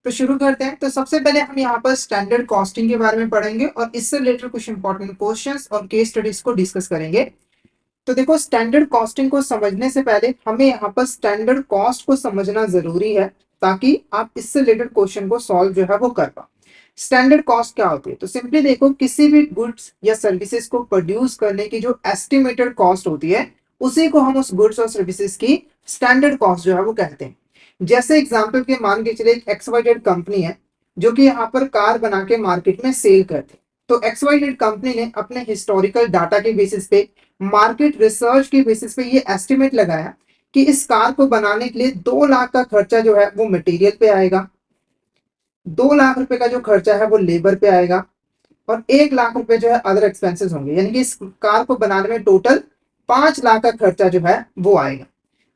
तो शुरू करते हैं। तो सबसे पहले हम यहाँ पर स्टैंडर्ड कॉस्टिंग के बारे में पढ़ेंगे और इससे रिलेटेड कुछ इंपॉर्टेंट क्वेश्चंस और केस स्टडीज को डिस्कस करेंगे। तो देखो, स्टैंडर्ड कॉस्टिंग को समझने से पहले हमें यहाँ पर स्टैंडर्ड कॉस्ट को समझना जरूरी है, ताकि आप इससे रिलेटेड क्वेश्चन को सॉल्व जो है वो कर पाओ। स्टैंडर्ड कॉस्ट क्या होती है? तो सिंपली देखो, किसी भी गुड्स या सर्विसेज को प्रोड्यूस करने की जो एस्टिमेटेड कॉस्ट होती है, उसी को हम उस गुड्स और सर्विसेज की स्टैंडर्ड कॉस्ट जो है वो कहते हैं। जैसे एग्जाम्पल के मान के चले, एक एक्सवाइजेड कंपनी है जो कि यहाँ पर कार बना के मार्केट में सेल करती है। तो एक्सवाइजेड कंपनी ने अपने हिस्टोरिकल डाटा के बेसिस पे, मार्केट रिसर्च के बेसिस पे ये एस्टिमेट लगाया कि इस कार को बनाने के लिए 2 लाख का खर्चा जो है वो मटेरियल पे आएगा, 2 लाख रुपए का जो खर्चा है वो लेबर पे आएगा, और 1 लाख रुपए जो है अदर एक्सपेंसेस होंगे। यानी कि इस कार को बनाने में टोटल 5 लाख का खर्चा जो है वो आएगा।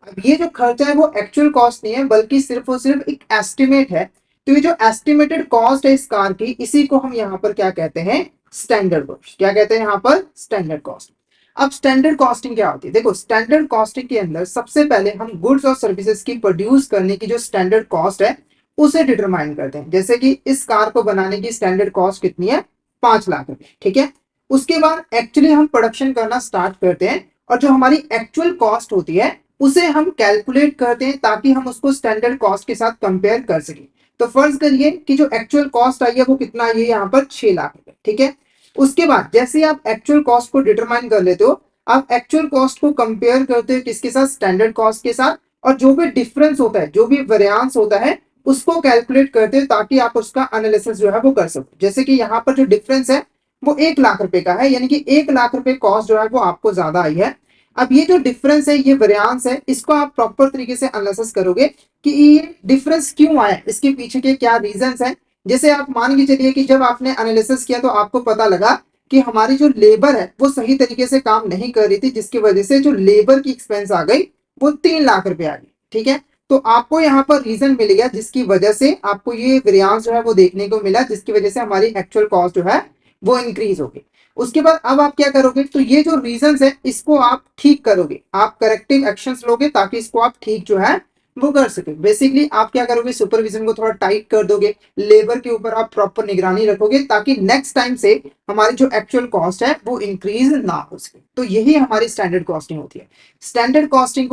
अब ये जो खर्चा है वो एक्चुअल कॉस्ट नहीं है, बल्कि सिर्फ और सिर्फ एक एस्टिमेट है। तो ये जो एस्टिमेटेड कॉस्ट है इस कार की, इसी को हम यहाँ पर क्या कहते हैं? Standard cost. क्या कहते हैं यहाँ पर? Standard cost. अब स्टैंडर्ड कॉस्टिंग क्या होती है? देखो, स्टैंडर्ड कॉस्टिंग के अंदर सबसे पहले हम गुड्स और सर्विसेज की प्रोड्यूस करने की जो स्टैंडर्ड कॉस्ट है उसे डिटरमाइन करते हैं। जैसे कि इस कार को बनाने की स्टैंडर्ड कॉस्ट कितनी है? 5 लाख रुपए। ठीक है। उसके बाद एक्चुअली हम प्रोडक्शन करना स्टार्ट करते हैं, और जो हमारी एक्चुअल कॉस्ट होती है उसे हम कैलकुलेट करते हैं, ताकि हम उसको स्टैंडर्ड कॉस्ट के साथ कंपेयर कर सकें। तो फर्ज करिए कि जो एक्चुअल कॉस्ट आई है वो कितना आई है? यहाँ पर 6 लाख रुपए। ठीक है। उसके बाद जैसे आप एक्चुअल कॉस्ट को डिटरमाइन कर लेते हो, आप एक्चुअल कॉस्ट को कंपेयर करते हो किसके साथ? स्टैंडर्ड कॉस्ट के साथ। और जो भी डिफरेंस होता है, जो भी वेरिएंस होता है, उसको कैलकुलेट करते हो, ताकि आप उसका एनालिसिस जो है वो कर सको। जैसे कि यहाँ पर जो डिफरेंस है वो 1 लाख रुपए का है, यानी कि 1 लाख रुपए कॉस्ट जो है वो आपको ज्यादा आई है। अब ये जो डिफरेंस है, ये वेरिएंस है, इसको आप प्रॉपर तरीके से एनालिसिस करोगे कि ये डिफरेंस क्यों आया, इसके पीछे के क्या रीजंस हैं। जैसे आप मान के चलिए कि जब आपने एनालिसिस किया तो आपको पता लगा कि हमारी जो लेबर है वो सही तरीके से काम नहीं कर रही थी, जिसकी वजह से जो लेबर की एक्सपेंस आ गई वो 3 लाख रुपए आ गई। ठीक है। तो आपको यहाँ पर रीजन मिल गया, जिसकी वजह से आपको ये वेरिएंस जो है वो देखने को मिला, जिसकी वजह से हमारी एक्चुअल कॉस्ट जो है वो इंक्रीज हो गई। उसके बाद अब आप क्या करोगे? तो ये जो रीजंस है इसको आप ठीक करोगे, आप करेक्टिव एक्शंस लोगे, ताकि इसको आप ठीक जो है वो कर सके। बेसिकली आप क्या करोगे? सुपरविजन को थोड़ा टाइट कर दोगे, लेबर के ऊपर आप प्रॉपर निगरानी रखोगे, ताकि नेक्स्ट टाइम से हमारी जो एक्चुअल कॉस्ट है वो इंक्रीज ना हो सके। तो यही हमारी स्टैंडर्ड कॉस्टिंग होती है। स्टैंडर्ड कॉस्टिंग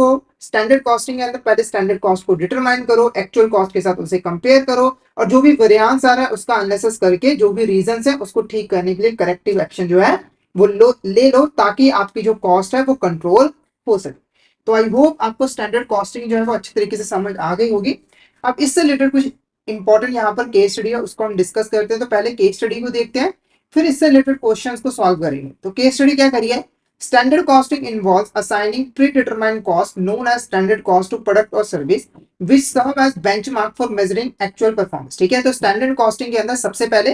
के अंदर पहले स्टैंडर्ड कॉस्ट को डिटरमाइन करो, एक्चुअल कॉस्ट के साथ उसे कंपेयर करो, और जो भी वेरिएंस आ रहा है उसका एनालिसिस करके जो भी रीजंस है उसको ठीक करने के लिए करेक्टिव एक्शन जो है वो ले लो, ताकि आपकी जो कॉस्ट है वो कंट्रोल हो सके। तो आई होप आपको स्टैंडर्ड कॉस्टिंग जो है वो अच्छी तरीके से समझ आ गई होगी। अब इससे रिलेटेड कुछ इंपॉर्टेंट यहाँ पर केस स्टडी है, उसको हम डिस्कस करते हैं। तो पहले केस स्टडी को देखते हैं, फिर इससे रिलेटेड क्वेश्चंस को सॉल्व करेंगे। तो केस स्टडी क्या करिए? Standard costing involves assigning predetermined cost known as standard cost to product और service which serve as benchmark for measuring actual performance. ठीक है। तो स्टैंडर्ड कॉस्टिंग के अंदर सबसे पहले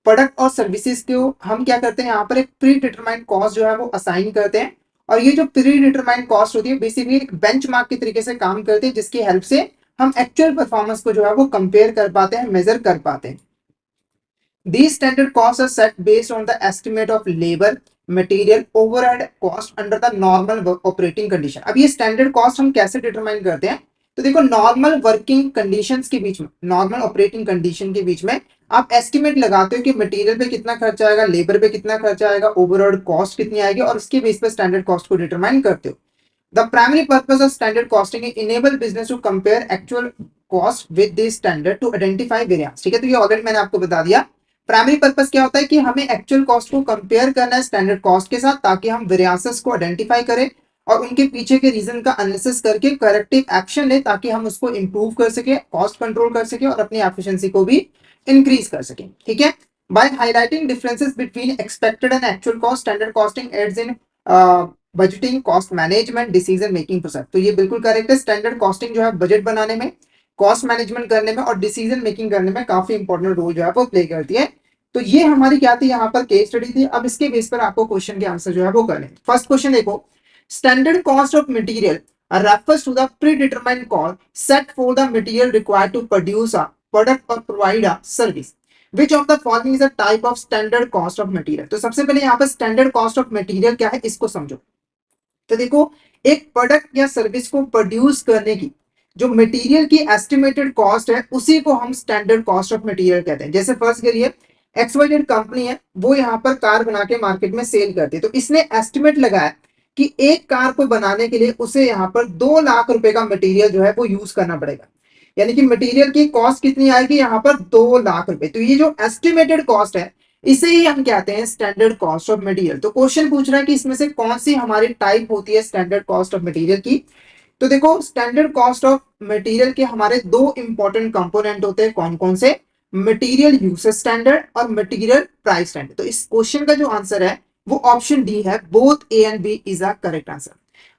प्रोडक्ट और सर्विसेज को हम क्या करते हैं? यहाँ पर एक प्री डिटरमाइंड कॉस्ट जो है वो असाइन करते हैं, और ये जो प्री डिटरमाइंड कॉस्ट होती है बेसिकली एक बेंचमार्क के तरीके से काम करते हैं, जिसकी हेल्प से हम एक्चुअल परफॉर्मेंस को जो है वो कंपेयर कर पाते हैं, मेजर कर पाते हैं। These standard costs are set based on the estimate of labor, material, overhead cost under the normal operating condition। अब ये स्टैंडर्ड कॉस्ट हम कैसे डिटरमाइन करते हैं? तो देखो, नॉर्मल वर्किंग कंडीशंस के बीच में, नॉर्मल ऑपरेटिंग कंडीशन के बीच में आप एस्टिमेट लगाते हो कि मटेरियल पे कितना खर्चा आएगा, लेबर पे कितना खर्चा आएगा, ओवरऑल कॉस्ट कितनी आएगी, और उसके बेस पे स्टैंडर्ड कॉस्ट को डिटरमाइन करते हो। The primary purpose of standard costing is enable business to compare actual cost with this standard to identify variance. ठीक है। तो ये ऑलरेडी मैंने आपको बता दिया। प्राइमरी पर्पस क्या होता है कि हमें एक्चुअल कॉस्ट को कंपेयर करना है स्टैंडर्ड कॉस्ट के साथ, ताकि हम वेरिएंसेस को आइडेंटिफाई करें और उनके पीछे के रीजन का एनालिसिस करके करेक्टिव एक्शन ले, ताकि हम उसको इंप्रूव कर सके, कॉस्ट कंट्रोल कर सके और अपनी एफिशिएंसी को भी इंक्रीज कर सके। ठीक है। By highlighting differences between expected and actual cost, standard costing aids in budgeting, cost management, decision making process. तो ये बिल्कुल करेक्ट है। स्टैंडर्ड कॉस्टिंग जो है बजट बनाने में, कॉस्ट मैनेजमेंट करने में और डिसीजन मेकिंग करने में काफी इंपॉर्टेंट रोल जो है वो प्ले करती है। तो ये हमारी क्या थी? यहाँ पर केस स्टडी थी। अब इसके बेस पर आपको क्वेश्चन के आंसर जो है वो करने। फर्स्ट क्वेश्चन देखो, standard cost of material refers to the predetermined cost set for the material required to produce a product or provide a service. Which of the following is a type of standard cost of material? तो सबसे पहले यहाँ पर standard cost of material क्या है इसको समझो। तो देखो, एक प्रोडक्ट या सर्विस को प्रोड्यूस करने की जो मटेरियल की एस्टिमेटेड कॉस्ट है उसी को हम स्टैंडर्ड कॉस्ट ऑफ मटेरियल कहते हैं। जैसे फर्स्ट करिए एक्सवाइजेड कंपनी है, वो यहाँ पर कार बना के मार्केट में सेल करती है, तो इसने एस्टिमेट लगाया कि एक कार को बनाने के लिए उसे यहाँ पर 2 लाख रुपए का मटेरियल जो है वो यूज करना पड़ेगा। यानी कि मटेरियल की कॉस्ट कितनी आएगी यहाँ पर 2 लाख रुपए। तो ये जो एस्टिमेटेड कॉस्ट है इसे ही हम कहते हैं स्टैंडर्ड कॉस्ट ऑफ मटेरियल। तो क्वेश्चन पूछ रहा है कि इसमें से कौन सी हमारी टाइप होती है स्टैंडर्ड कॉस्ट ऑफ मटेरियल की। तो देखो स्टैंडर्ड कॉस्ट ऑफ मटेरियल के हमारे दो इंपॉर्टेंट कंपोनेंट होते हैं, कौन कौन से, मटेरियल यूसेज स्टैंडर्ड और मटेरियल प्राइस स्टैंडर्ड। तो इस क्वेश्चन का जो आंसर है वो ऑप्शन डी है, both A and B is a correct answer.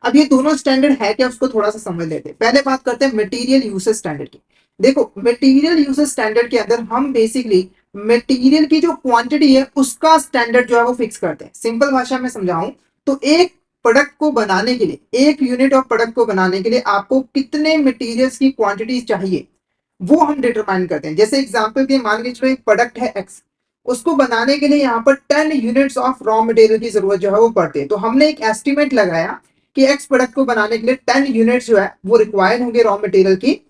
अब ये दोनों स्टैंडर्ड है क्या उसको थोड़ा सा समझ लेते हैं। पहले बात करते हैं मटेरियल यूसेज स्टैंडर्ड की। देखो मटेरियल यूसेज स्टैंडर्ड के अंदर हम बेसिकली मटेरियल की जो क्वांटिटी है उसका स्टैंडर्ड जो है वो फिक्स करते हैं। सिंपल भाषा में समझाऊं तो एक प्रोडक्ट को बनाने के लिए, एक यूनिट ऑफ प्रोडक्ट को बनाने के लिए आपको कितने मटेरियल्स की क्वांटिटी चाहिए वो हम डिटरमाइन करते हैं। जैसे एग्जांपल के मान लीजिए एक प्रोडक्ट है एक्स, उसको बनाने के लिए यहाँ पर 10 यूनिट्स ऑफ रॉ मटेरियल की जरूरत जो है वो पड़ती है। तो हमने एक एस्टिमेट लगाया कि एक्स प्रोडक्ट को बनाने के लिए 10 यूनिट्स जो है वो रिक्वायर्ड होंगे रॉ मटेरियल की।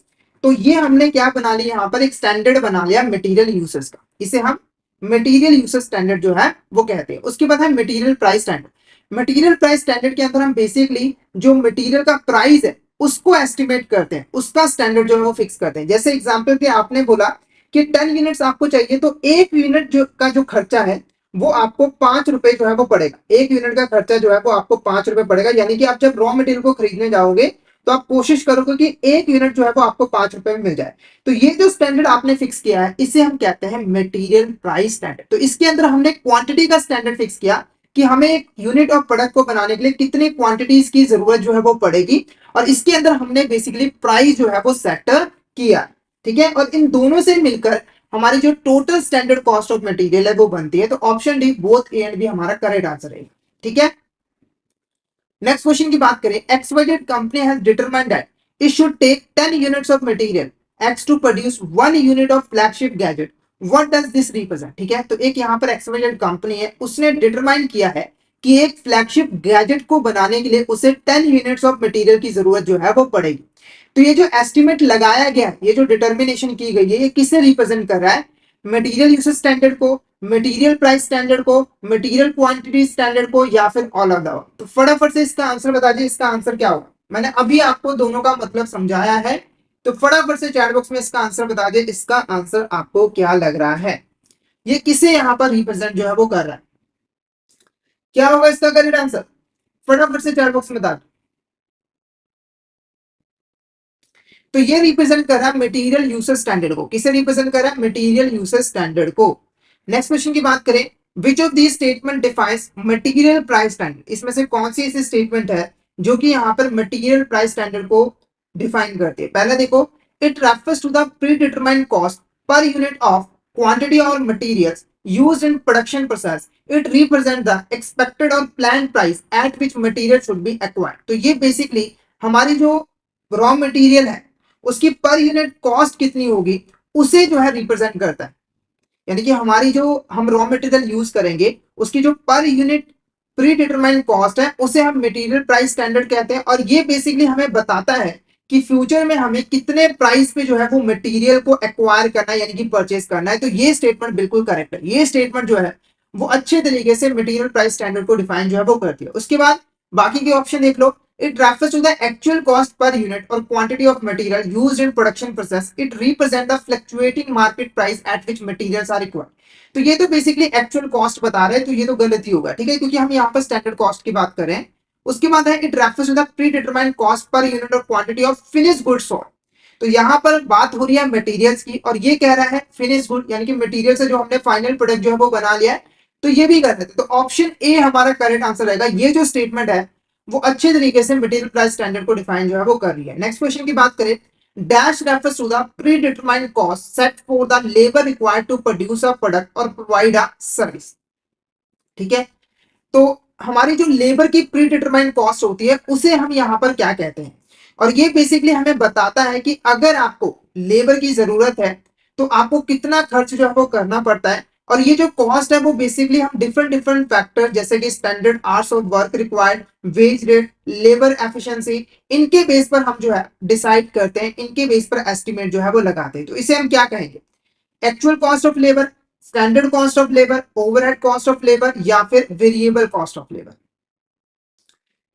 तो ये हमने क्या बना लिया यहाँ पर, एक स्टैंडर्ड बना लिया मटेरियल यूसेज का। इसे हम मटेरियल यूसेज स्टैंडर्ड जो है वो कहते हैं। उसके बाद है material price standard. Material price standard के अंदर हम बेसिकली जो मटेरियल का प्राइस है उसको एस्टिमेट करते हैं, उसका स्टैंडर्ड जो है वो फिक्स करते हैं। जैसे एग्जांपल के आपने बोला कि 10 यूनिट्स आपको चाहिए, तो एक यूनिट जो का जो खर्चा है वो आपको 5 रुपए जो है वो पड़ेगा। एक यूनिट का खर्चा जो है वो आपको 5 रुपए पड़ेगा। यानी कि आप जब रॉ मटेरियल को खरीदने जाओगे तो आप कोशिश करोगे कि एक यूनिट जो है वो आपको 5 रुपए में मिल जाए। तो ये जो स्टैंडर्ड आपने फिक्स किया है इसे हम कहते हैं मटेरियल प्राइस स्टैंडर्ड। तो इसके अंदर हमने क्वांटिटी का स्टैंडर्ड फिक्स किया कि हमें एक यूनिट ऑफ प्रोडक्ट को बनाने के लिए कितनी क्वांटिटीज की जरूरत जो है वो पड़ेगी, और इसके अंदर हमने बेसिकली प्राइस जो है वो सेट किया। ठीक है, और इन दोनों से मिलकर हमारी जो total standard cost of material है वो बनती है। तो option D both A and B हमारा करेक्ट आंसर है। ठीक है, नेक्स्ट क्वेश्चन की बात करें, XYZ company has determined that it should take 10 units of material X to produce 1 unit of flagship gadget, what does this represent. ठीक है, तो एक यहाँ पर एक्सवाइजेड कंपनी है, उसने डिटरमाइन किया है कि एक फ्लैगशिप गैजेट को बनाने के लिए उसे 10 यूनिट्स ऑफ मटेरियल की जरूरत जो है वो पड़ेगी। तो ये जो एस्टिमेट लगाया गया है, ये जो डिटर्मिनेशन की गई है, ये किसे रिप्रेजेंट कर रहा है, मटेरियल यूसेज स्टैंडर्ड को, मटेरियल प्राइस स्टैंडर्ड को, मटेरियल क्वांटिटी स्टैंडर्ड को, या फिर ऑल ऑफ द। तो फटाफट से इसका आंसर बता दीजिए, इसका आंसर क्या होगा। मैंने अभी आपको दोनों का मतलब समझाया है, तो फटाफट से चैट बॉक्स में इसका आंसर बता दीजिए, इसका आंसर आपको क्या लग रहा है, ये किसे यहाँ पर रिप्रेजेंट जो है वो कर रहा है, क्या होगा इसका करेक्ट आंसर, फटाफट से चैट बॉक्स में बता। तो ये रिप्रेजेंट कर रहा है मटेरियल यूसेज स्टैंडर्ड को। किसे रिप्रेजेंट कर रहा है, मटेरियल यूसेज स्टैंडर्ड को। नेक्स्ट क्वेश्चन की बात करें, which of the statement defines material price standard, इसमें से कौन सी ऐसी स्टेटमेंट है जो कि यहाँ पर मटेरियल प्राइस स्टैंडर्ड को डिफाइन करती है। पहले देखो, it refers to the predetermined cost per unit of quantity और materials used in production process. It represents the expected or planned price at which material should be acquired. तो ये basically हमारी जो raw material है उसकी per unit cost कितनी होगी उसे जो है रिप्रेजेंट करता है। यानी कि हमारी जो हम रॉ मटेरियल यूज करेंगे उसकी जो per unit pre determined cost है उसे हम मटेरियल प्राइस स्टैंडर्ड कहते हैं। और ये बेसिकली हमें बताता है कि फ्यूचर में हमें कितने प्राइस पे जो है वो मटेरियल को एक्वायर करना है, यानी कि परचेज करना है। तो ये स्टेटमेंट बिल्कुल करेक्ट है। ये स्टेटमेंट जो है वो अच्छे तरीके से मटेरियल प्राइस स्टैंडर्ड को डिफाइन जो है वो करती है। उसके बाद बाकी के ऑप्शन देख लो, it refers to the actual cost per unit or quantity of material used in production process. It represents the fluctuating market price at which materials are required. तो ये तो बेसिकली एक्चुअल कॉस्ट बता रहे हैं, तो ये तो गलत ही होगा। ठीक है, क्योंकि हम यहाँ पर स्टैंडर्ड कॉस्ट की बात कर रहे हैं। उसके बाद है it refers to the predetermined cost per unit of quantity of finish goods sold. तो यहाँ पर बात हो रही है मटेरियल्स की, और ये कह रहा है फिनिश गुड, यानी कि मटेरियल से जो हमने फाइनल प्रोडक्ट जो है वो बना लिया है। तो ये भी कर रहे थे। तो ऑप्शन ए हमारा करेक्ट आंसर रहेगा। ये जो स्टेटमेंट है वो अच्छे तरीके से मटेरियल प्राइस स्टैंडर्ड को डिफाइन जो है वो कर रही है। नेक्स्ट क्वेश्चन की बात करें, dash refers to the predetermined cost set for the labour required to produce a product और प्रोवाइड अ सर्विस। ठीक है, तो हमारी जो लेबर की प्री डिटरमाइंड कॉस्ट होती है उसे हम यहाँ पर क्या कहते हैं, और ये बेसिकली हमें बताता है कि अगर आपको लेबर की जरूरत है तो आपको कितना खर्च जो है वो करना पड़ता है और ये जो कॉस्ट है वो बेसिकली हम डिफरेंट डिफरेंट फैक्टर जैसे कि standard hours of work required, wage rate, labour efficiency, इनके बेस पर हम जो है डिसाइड करते हैं, इनके बेस पर एस्टिमेट जो है वो लगाते हैं। तो इसे हम क्या कहेंगे? Actual cost of labour, standard cost of labour, overhead cost of labour या फिर वेरिएबल कॉस्ट ऑफ लेबर।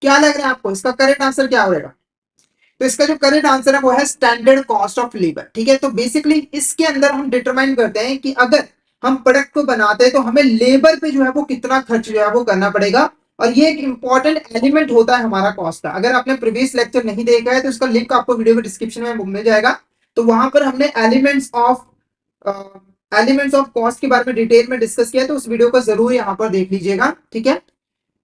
क्या लग रहा है आपको इसका करेक्ट आंसर क्या होगा? तो इसका जो करेक्ट आंसर है वो है स्टैंडर्ड कॉस्ट ऑफ लेबर। ठीक है, तो बेसिकली इसके अंदर हम डिटरमाइन करते हैं कि अगर हम प्रोडक्ट को बनाते हैं तो हमें लेबर पे जो है वो कितना खर्च जो है वो करना पड़ेगा, और ये एक इंपॉर्टेंट एलिमेंट होता है हमारा कॉस्ट का। अगर आपने प्रीवियस लेक्चर नहीं देखा है तो इसका लिंक आपको वीडियो के डिस्क्रिप्शन में मिल जाएगा। तो वहां पर हमने एलिमेंट्स ऑफ कॉस्ट के बारे में डिटेल में डिस्कस किया है, तो उस वीडियो को जरूर यहाँ पर देख लीजिएगा। ठीक है,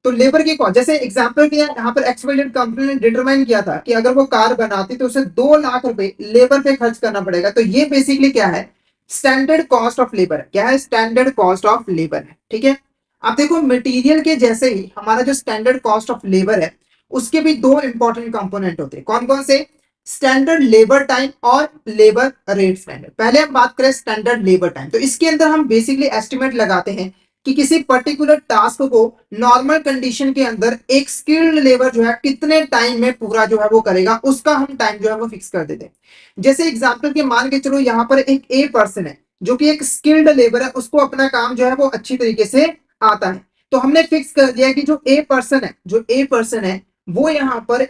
तो लेबर की कॉस्ट, जैसे एग्जांपल किया यहाँ पर एक्सवाइजेड कंपनी ने डिटरमाइन किया था कि अगर वो कार बनाती तो उसे 2 लाख रुपए लेबर पे खर्च करना पड़ेगा। तो ये बेसिकली क्या है? स्टैंडर्ड कॉस्ट ऑफ लेबर है। क्या है? स्टैंडर्ड कॉस्ट ऑफ लेबर है। ठीक है, आप देखो मटेरियल के जैसे ही हमारा जो स्टैंडर्ड कॉस्ट ऑफ लेबर है उसके भी 2 इंपॉर्टेंट कंपोनेंट होते हैं। कौन कौन से? स्टैंडर्ड लेबर टाइम और लेबर रेट स्टैंडर्ड। पहले हम बात करें स्टैंडर्ड लेबर टाइम, तो इसके अंदर हम बेसिकली एस्टिमेट लगाते हैं कि किसी पर्टिकुलर टास्क को नॉर्मल कंडीशन के अंदर एक स्किल्ड लेबर जो है कितने टाइम में पूरा जो है वो करेगा, उसका हम टाइम जो है वो फिक्स कर देते हैं। जैसे एग्जांपल के मान के चलो यहाँ पर एक ए पर्सन है जो कि एक स्किल्ड लेबर है, उसको अपना काम जो है वो अच्छी तरीके से आता है। तो हमने फिक्स कर दिया कि जो ए पर्सन है वो यहाँ पर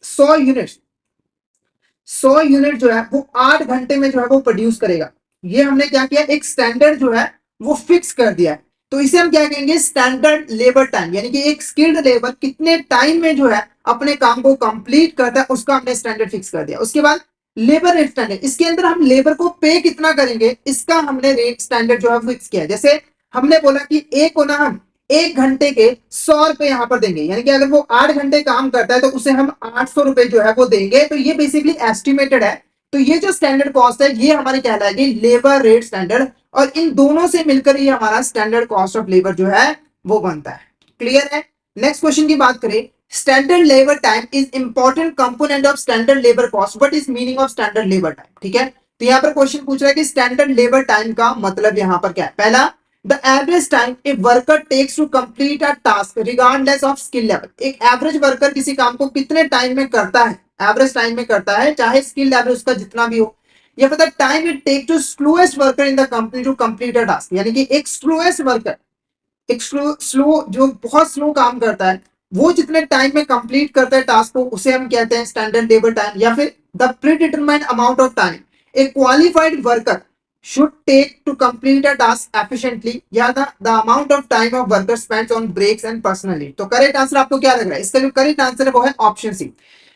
100 यूनिट 100 यूनिट जो है वो 8 घंटे में जो है वो प्रोड्यूस करेगा। ये हमने क्या किया? एक स्टैंडर्ड जो है वो फिक्स कर दिया है। तो इसे हम क्या कहेंगे? स्टैंडर्ड लेबर टाइम, यानी कि एक स्किल्ड लेबर कितने टाइम में जो है अपने काम को कंप्लीट करता है, उसका हमने स्टैंडर्ड फिक्स कर दिया। उसके बाद लेबर रेट स्टैंडर्ड, इसके अंदर हम लेबर को पे कितना करेंगे इसका हमने रेट स्टैंडर्ड जो है फिक्स किया है। जैसे हमने बोला कि ए को ना हम 1 घंटे के 100 रुपए यहां पर देंगे, यानी कि अगर वो 8 घंटे काम करता है तो उसे हम 800 रुपए जो है वो देंगे। तो ये बेसिकली एस्टिमेटेड है। तो ये जो स्टैंडर्ड कॉस्ट है ये हमारी कहलाएगी लेबर रेट स्टैंडर्ड, और इन दोनों से मिलकर ये हमारा स्टैंडर्ड कॉस्ट ऑफ लेबर जो है वो बनता है। क्लियर है? नेक्स्ट क्वेश्चन की बात करें, standard labour time is important component of standard labour cost, what is meaning of standard labour time? ठीक है, तो यहाँ पर क्वेश्चन पूछ रहा है कि स्टैंडर्ड लेबर टाइम का मतलब यहाँ पर क्या है। पहला, the average time a worker takes to complete a task regardless of skill level. एक एवरेज वर्कर किसी काम को कितने टाइम में करता है, एवरेज टाइम में करता है, चाहे स्किल लेवल उसका जितना भी हो। या फिर the time it take to slowest worker in the company to complete a task, यानी कि एक स्लोएस्ट वर्कर, एक स्लो जो बहुत स्लो काम करता है, वो जितने टाइम में कंप्लीट करता है टास्क को, उसे हम कहते हैं स्टैंडर्ड लेबर टाइम। या फिर the pre determined amount of time A qualified worker should take to complete a task efficiently, या the amount of time of worker spends on breaks and personal leave। तो correct answer आपको क्या लग रहा है? इसका जो करेक्ट आंसर है वो है ऑप्शन सी।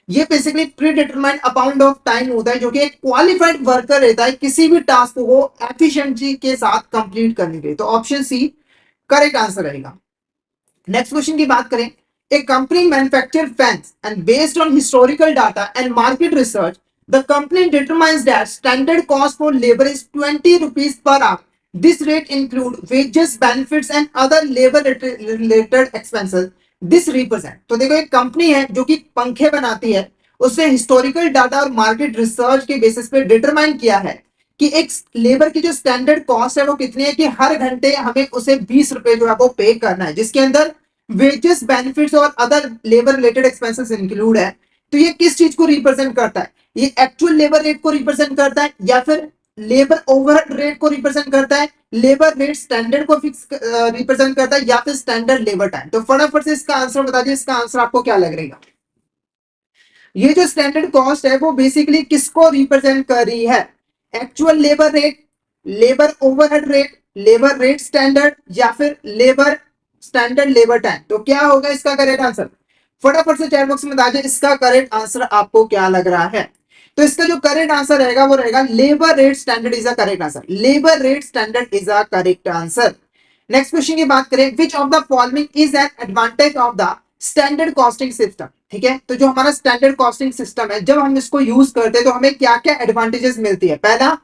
ये basically pre determined amount of time होता है जो कि एक क्वालिफाइड वर्कर रहता है किसी भी टास्क को एफिशिएंसी के साथ कंप्लीट करने के लिए। तो ऑप्शन सी करेक्ट आंसर रहेगा। नेक्स्ट क्वेश्चन की बात करें, a company manufacture fans and based on historical data and market research the company determines that standard cost for labor is 20 rupees per hour. This rate include wages, benefits and other labor related expenses. This represent, तो देखो एक company है जो कि पंखे बनाती है, उसने हिस्टोरिकल डाटा और मार्केट रिसर्च के बेसिस पे डिटरमाइन किया है कि एक लेबर की जो स्टैंडर्ड कॉस्ट है वो कितनी है, कि हर घंटे हमें उसे 20 रुपए जो है वो पे करना है, जिसके अंदर वेजेस, बेनिफिट्स और other labour related expenses include है। तो ये किस चीज को रिप्रेजेंट करता है? ये एक्चुअल लेबर रेट को रिप्रेजेंट करता है, या फिर लेबर ओवरहेड रेट को रिप्रेजेंट करता है, लेबर रेट स्टैंडर्ड को फिक्स रिप्रेजेंट करता है, या फिर स्टैंडर्ड लेबर टाइम? तो फटाफट से इसका आंसर बता दीजिए, इसका आंसर आपको क्या लग रहेगा? ये जो स्टैंडर्ड कॉस्ट है वो बेसिकली किसको रिप्रेजेंट कर रही है? Actual labour rate, labour overhead rate, labour rate standard, या फिर लेबर स्टैंडर्ड लेबर टाइम? तो क्या होगा इसका करेक्ट आंसर? फटाफट से चैट बॉक्स में बताइए इसका करेक्ट आंसर आपको क्या लग रहा है। तो इसका जो करेक्ट आंसर रहेगा वो रहेगा labour rate standard is a correct answer. Labour rate standard is a correct answer. Next question की बात करें, which of the following is an advantage of the standard costing system? ठीक है, तो जो हमारा स्टैंडर्ड कॉस्टिंग सिस्टम है, जब हम इसको यूज करते हैं तो हमें क्या क्या एडवांटेजेस मिलती है? पहला,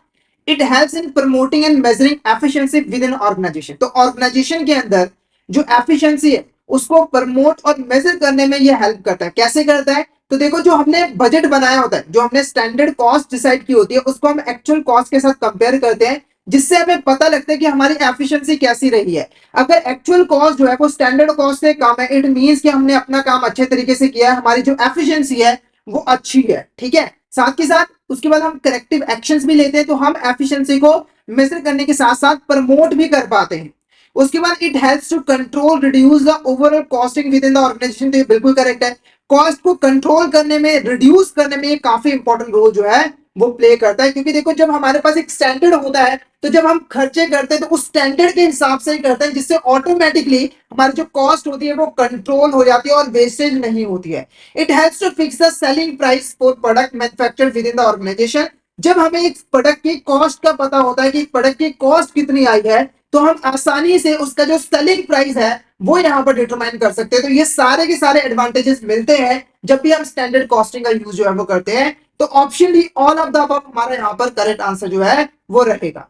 it helps in promoting and measuring efficiency within organisation. तो ऑर्गेनाइजेशन के अंदर जो एफिशिएंसी है उसको प्रमोट और मेजर करने में ये हेल्प करता है। कैसे करता है? तो देखो, जो हमने बजट बनाया होता है, जो हमने स्टैंडर्ड कॉस्ट डिसाइड की होती है, उसको हम एक्चुअल कॉस्ट के साथ कंपेयर करते हैं, जिससे हमें पता लगता है कि हमारी एफिशिएंसी कैसी रही है। अगर एक्चुअल कॉस्ट जो है वो स्टैंडर्ड कॉस्ट से कम है, इट मींस कि हमने अपना काम अच्छे तरीके से किया है, हमारी जो एफिशिएंसी है वो अच्छी है। ठीक है, साथ के साथ उसके बाद हम करेक्टिव एक्शंस भी लेते हैं, तो हम एफिशिएंसी को मेजर करने के साथ साथ प्रमोट भी कर पाते हैं। उसके बाद it helps to control reduce the overall costing within the organisation. तो ये बिल्कुल करेक्ट है, कॉस्ट को कंट्रोल करने में, रिड्यूस करने में ये काफी इंपॉर्टेंट रोल जो है वो प्ले करता है। क्योंकि देखो जब हमारे पास एक स्टैंडर्ड होता है तो जब हम खर्चे करते हैं तो उस स्टैंडर्ड के हिसाब से ही करते हैं, जिससे ऑटोमेटिकली हमारी जो कॉस्ट होती है वो कंट्रोल हो जाती है और वेस्टेज नहीं होती है। It helps to fix the selling price for product manufactured within the organisation. जब हमें एक प्रोडक्ट की कॉस्ट का पता होता है कि प्रोडक्ट की कॉस्ट कितनी आई है, तो हम आसानी से उसका जो सेलिंग प्राइस है वो यहाँ पर डिटरमाइन कर सकते हैं। तो ये सारे के सारे एडवांटेजेस मिलते हैं जब भी हम स्टैंडर्ड कॉस्टिंग का यूज जो है वो करते हैं। तो option D all of the above हमारा यहाँ पर करेक्ट आंसर जो है वो रहेगा।